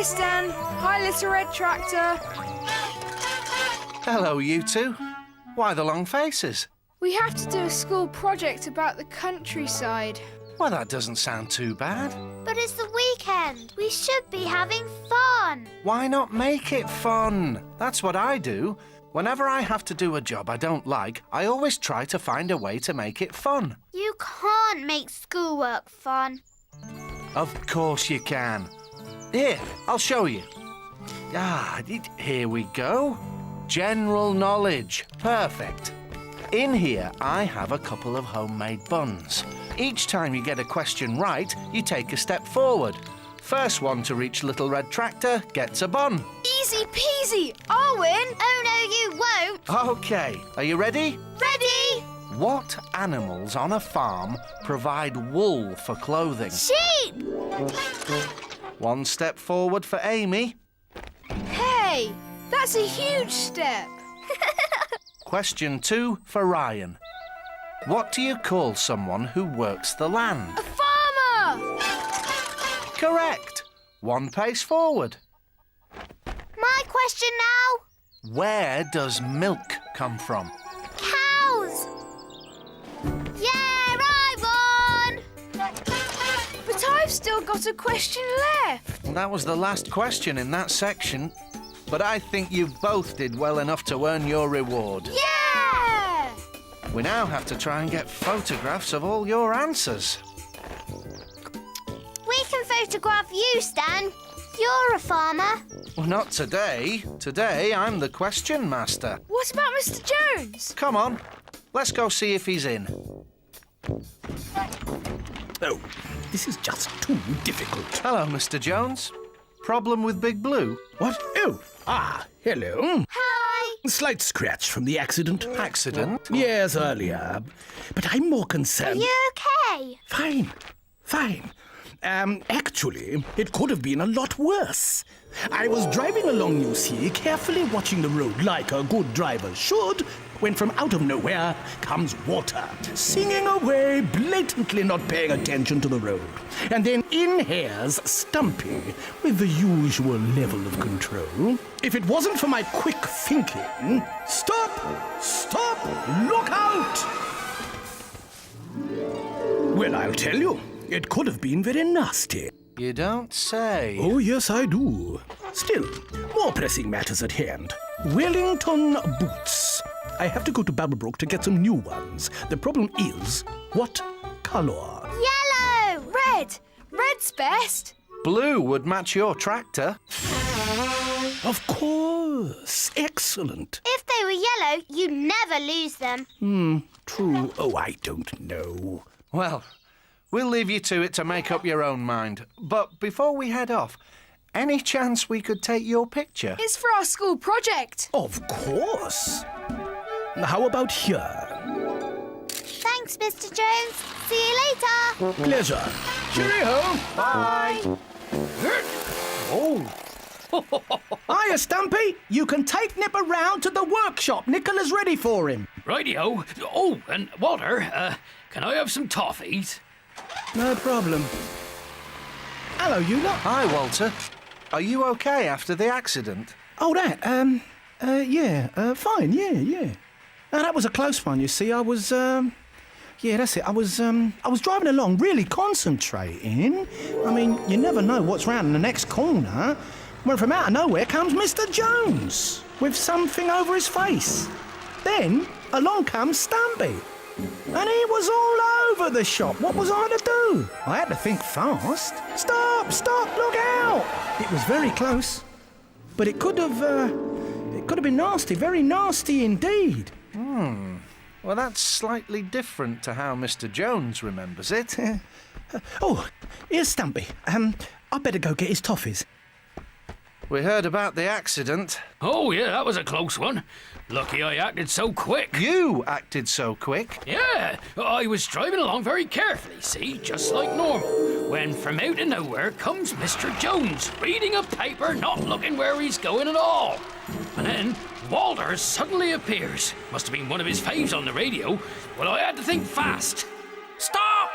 Hi, Stan. Hi, little red tractor. Hello, you two. Why the long faces? We have to do a school project about the countryside. Well, that doesn't sound too bad. But it's the weekend. We should be having fun. Why not make it fun? That's what I do. Whenever I have to do a job I don't like, I always try to find a way to make it fun. You can't make schoolwork fun. Of course you can. Here, I'll show you. Here we go. General knowledge. Perfect. In here, I have a couple of homemade buns. Each time you get a question right, you take a step forward. First one to reach Little Red Tractor gets a bun. Easy peasy. I'll win. Oh, no, you won't. OK, are you ready? Ready? What animals on a farm provide wool for clothing? Sheep! One step forward for Amy. Hey, that's a huge step. Question 2 for Ryan. What do you call someone who works the land? A farmer! Correct. One pace forward. My question now. Where does milk come from? Cows! Yeah, I won! But I've still got a question left. Well, that was the last question in that section. But I think you both did well enough to earn your reward. Yeah! We now have to try and get photographs of all your answers. We can photograph you, Stan. You're a farmer. Well, not today. Today, I'm the question master. What about Mr. Jones? Come on, let's go see if he's in. Oh, this is just too difficult. Hello, Mr. Jones. Problem with Big Blue? What? Oh, hello. Hi. Slight scratch from the accident. Accident? Yes, earlier. But I'm more Are concerned... you okay? Fine. Actually, it could have been a lot worse. I was driving along, you see, carefully watching the road like a good driver should, when from out of nowhere comes water, singing away, blatantly not paying attention to the road. And then in hares Stumpy with the usual level of control. If it wasn't for my quick thinking, stop, look out! Well, I'll tell you. It could have been very nasty. You don't say. Oh, yes, I do. Still, more pressing matters at hand. Wellington boots. I have to go to Babblebrook to get some new ones. The problem is, what colour? Yellow. Red. Red's best. Blue would match your tractor. Of course. Excellent. If they were yellow, you'd never lose them. True. Oh, I don't know. Well, we'll leave you to it to make up your own mind. But before we head off, any chance we could take your picture? It's for our school project. Of course. How about here? Thanks, Mr. Jones. See you later. Pleasure. Cheerio. Bye. Oh. Hiya, Stumpy. You can take Nip around to the workshop. Nicola's ready for him. Rightio. Oh, and Walter, can I have some toffees? No problem. Hello, you lot. Hi, Walter. Are you okay after the accident? Oh, that, fine, yeah. That was a close one, you see. I was that's it. I was driving along, really concentrating. I mean, you never know what's round the next corner. When from out of nowhere comes Mr. Jones with something over his face. Then along comes Stumpy. And he was all over the shop. What was I to do? I had to think fast. Stop, look out! It was very close. But it could have been nasty, very nasty indeed. Well, that's slightly different to how Mr. Jones remembers it. Oh, here's Stumpy. I'd better go get his toffees. We heard about the accident. Oh, yeah, that was a close one. Lucky I acted so quick. You acted so quick. Yeah, I was driving along very carefully, see, just like normal, when from out of nowhere comes Mr. Jones, reading a paper, not looking where he's going at all. And then Walter suddenly appears. Must have been one of his faves on the radio. Well, I had to think fast. Stop,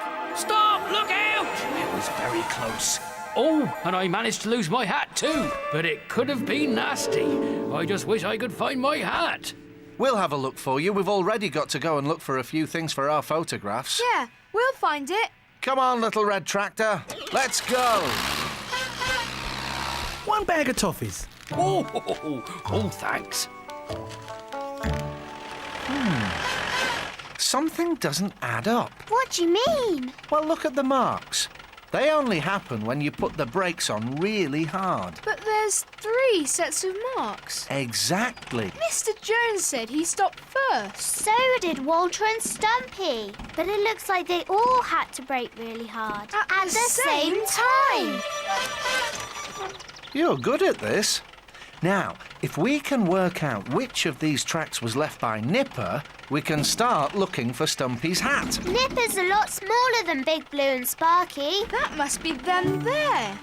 look out! It was very close. Oh, and I managed to lose my hat too, but it could have been nasty. I just wish I could find my hat. We'll have a look for you. We've already got to go and look for a few things for our photographs. Yeah, we'll find it. Come on, little red tractor. Let's go. One bag of toffees. Oh, thanks. Something doesn't add up. What do you mean? Well, look at the marks. They only happen when you put the brakes on really hard. But there's 3 sets of marks. Exactly. Mr. Jones said he stopped first. So did Walter and Stumpy. But it looks like they all had to brake really hard. At the same time. You're good at this. Now, if we can work out which of these tracks was left by Nipper, we can start looking for Stumpy's hat. Nipper's a lot smaller than Big Blue and Sparky. That must be them there.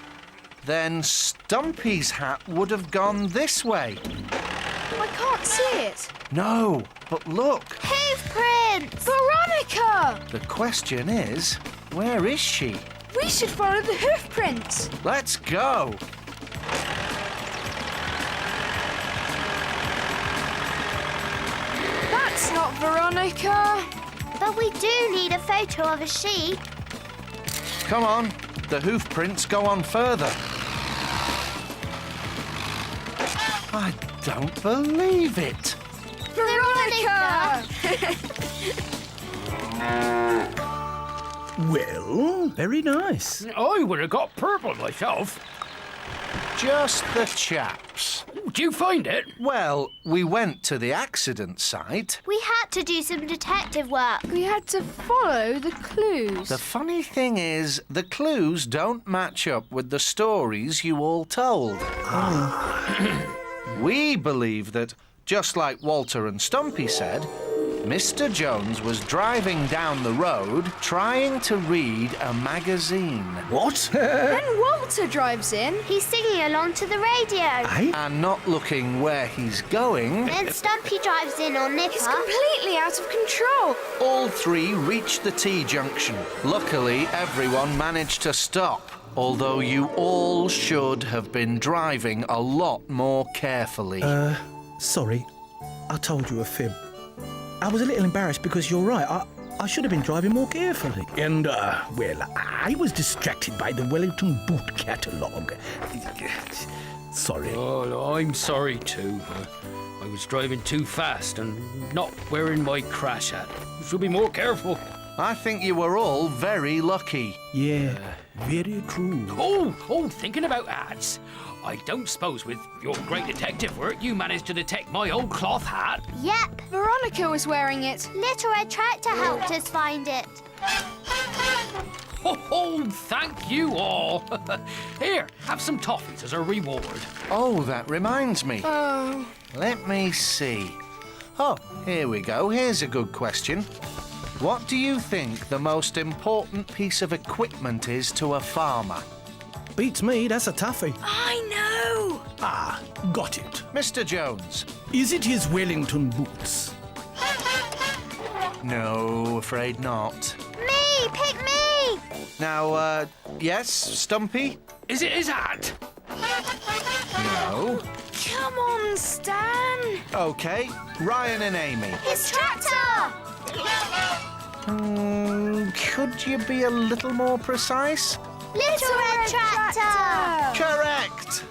Then Stumpy's hat would have gone this way. I can't see it. No, but look. Hoof prints! Veronica! The question is, where is she? We should follow the hoof prints. Let's go. That's not Veronica. But we do need a photo of a sheep. Come on, the hoof prints go on further. I don't believe it. Veronica! Well, very nice. I would have got purple myself. Just the chaps. Did you find it? Well, we went to the accident site. We had to do some detective work. We had to follow the clues. The funny thing is, the clues don't match up with the stories you all told. We believe that, just like Walter and Stumpy said, Mr. Jones was driving down the road trying to read a magazine. What? Then Walter drives in. He's singing along to the radio. Eh? And not looking where he's going, Then Stumpy drives in on Nipper. He's completely out of control. all 3 reached the T-junction. Luckily, everyone managed to stop. Although you all should have been driving a lot more carefully. Sorry, I told you a fib. I was a little embarrassed because you're right. I should have been driving more carefully. And, well, I was distracted by the Wellington boot catalogue. Sorry. Oh, I'm sorry too. I was driving too fast and not wearing my crash hat. Should be more careful. I think you were all very lucky. Yeah, very true. Oh, thinking about ads. I don't suppose with your great detective work you managed to detect my old cloth hat? Yep. Veronica was wearing it. Little Red Tractor helped us find it. Oh, thank you all. Here, have some toffees as a reward. Oh, that reminds me. Oh. Let me see. Oh, here we go. Here's a good question. What do you think the most important piece of equipment is to a farmer? Beats me, that's a toughie. I know. Ah, got it. Mr. Jones? Is it his Wellington boots? No, afraid not. Me! Pick me! Now, yes, Stumpy? Is it his hat? No. Come on, Stan. Okay, Ryan and Amy. His tractor! Could you be a little more precise? Little Red Tractor! Correct!